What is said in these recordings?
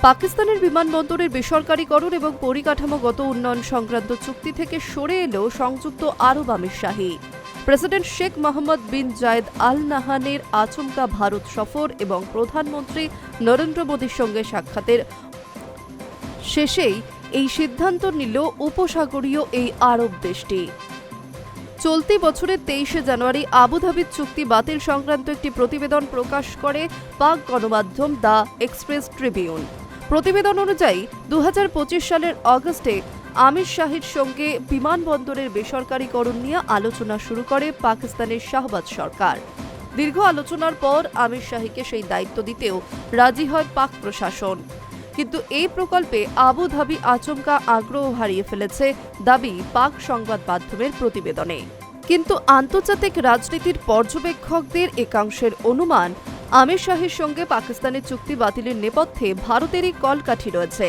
পাকিস্তানের বিমানবন্দরের বেসরকারীকরণ এবং পরিকাঠামোগত উন্নয়ন সংক্রান্ত চুক্তি থেকে সরে এলো সংযুক্ত আরব আমিরশাহী। প্রেসিডেন্ট শেখ মোহাম্মদ বিন জায়েদ আল নাহানের আচমকা ভারত সফর এবং প্রধানমন্ত্রী নরেন্দ্র মোদীর সঙ্গে সাক্ষাতের শেষেই এই সিদ্ধান্ত নিল উপসাগরীয় এই আরব দেশটি। চলতি বছরের 23শে জানুয়ারি আবুধাবির চুক্তি বাতিল সংক্রান্ত একটি প্রতিবেদন প্রকাশ করে পাক গণমাধ্যম দ্য এক্সপ্রেস ট্রিবিউন। প্রতিবেদন অনুযায়ী 2025 সালের অগস্টে আমির শাহির সঙ্গে বিমানবন্দরের বেসরকারীকরণ নিয়ে আলোচনা শুরু করে পাকিস্তানের শাহবাজ সরকার। দীর্ঘ আলোচনার পর আমির শাহিকে সেই দায়িত্ব দিতেও রাজি হয় পাক প্রশাসন। কিন্তু এই প্রকল্পে আবুধাবি আচমকা আগ্রহ হারিয়ে ফেলেছে দাবি পাক সংবাদ মাধ্যমের প্রতিবেদনে। কিন্তু আন্তর্জাতিক রাজনীতির পর্যবেক্ষকদের একাংশের অনুমান, আমির শাহির সঙ্গে পাকিস্তানের চুক্তি বাতিলের নেপথ্যে ভারতেরই কলকাঠি রয়েছে।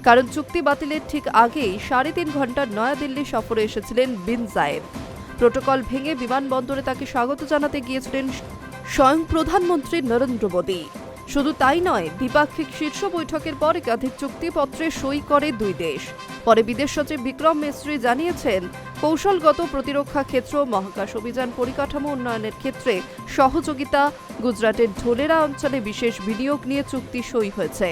কারণ চুক্তি বাতিলের ঠিক আগেই 3.5 ঘণ্টার নয়াদিল্লি সফরে এসেছিলেন বিন জায়েদ। প্রোটোকল ভেঙে বিমানবন্দরে তাকে স্বাগত জানাতে গিয়েছিলেন স্বয়ং প্রধানমন্ত্রী নরেন্দ্র মোদী। শুধু তাই নয়, দ্বিপাক্ষিক শীর্ষ বৈঠকের পর একাধিক চুক্তিপত্রে সই করে দুই দেশ। পরে বিদেশ সচিব বিক্রম মিস্ত্রি জানিয়েছেন, কৌশলগত প্রতিরক্ষা ক্ষেত্র, মহাকাশ অভিযান পরিকাঠামো উন্নয়নের ক্ষেত্রে সহযোগিতা, গুজরাটের ঢোলেরা অঞ্চলে বিশেষ বিনিয়োগ নিয়ে চুক্তি সই হয়েছে।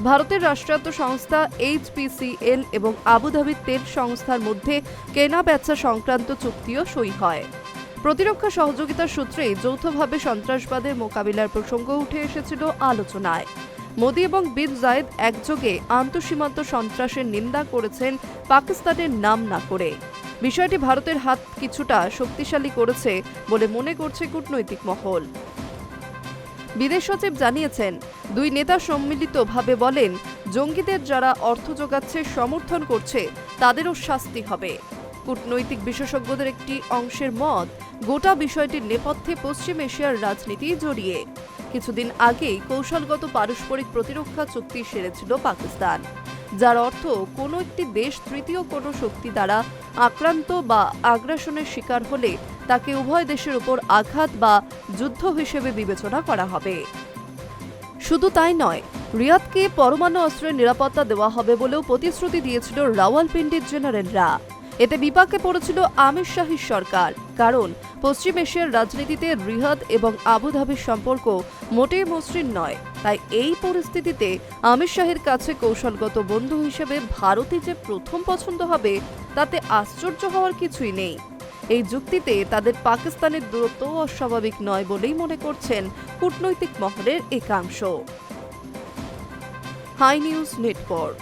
ভারতের রাষ্ট্রায়ত্ত সংস্থা HPCL এবং আবুধাবির তেল সংস্থার মধ্যে কেনা বেচা সংক্রান্ত চুক্তিও সই হয়। প্রতিরক্ষা সহযোগিতার সূত্রে যৌথভাবে সন্ত্রাসবাদের মোকাবিলার প্রসঙ্গ উঠে এসেছিল আলোচনায়। মোদী এবং বিন জায়েদ একযোগে আন্তঃসীমান্ত সন্ত্রাসের নিন্দা করেছেন পাকিস্তানের নাম না করে। বিষয়টি ভারতের হাত কিছুটা শক্তিশালী করেছে বলে মনে করছে কূটনৈতিক মহল। বিদেশ সচিব জানিয়েছেন, দুই নেতা সম্মিলিতভাবে বলেন, জঙ্গিদের যারা অর্থ যোগাচ্ছে, সমর্থন করছে, তাদেরও শাস্তি হবে। কূটনৈতিক বিশেষজ্ঞদের একটি অংশের মত, গোটা বিষয়টির নেপথ্যে পশ্চিম এশিয়ার রাজনীতি জড়িয়ে। কিছুদিন আগেই কৌশলগত পারস্পরিক প্রতিরক্ষা চুক্তি সেরেছিল পাকিস্তান, যার অর্থ কোনো একটি দেশ তৃতীয় কোনো শক্তি দ্বারা আক্রান্ত বা আগ্রাসনের শিকার হলে তাকে উভয় দেশের উপর আঘাত বা যুদ্ধ হিসেবে বিবেচনা করা হবে। শুধু তাই নয়, রিয়াদকে পরমাণু অস্ত্রের নিরাপত্তা দেওয়া হবে বলেও প্রতিশ্রুতি দিয়েছিল রাওয়ালপিন্ডির জেনারেলরা। এতে বিপাকে পড়েছিল আমির শাহির সরকার, কারণ পশ্চিম এশিয়ার রাজনীতিতে রিয়াদ এবং আবুধাবির সম্পর্ক মোটেই মসৃণ নয়। তাই এই পরিস্থিতিতে আমির শাহির কাছে কৌশলগত বন্ধু হিসেবে ভারতই যে প্রথম পছন্দ হবে, তাতে আশ্চর্য হওয়ার কিছুই নেই। এই যুক্তিতে তাদের পাকিস্তানের দূরত্ব অস্বাভাবিক নয় বলেই মনে করছেন কূটনৈতিক মহলের একাংশ। High News network.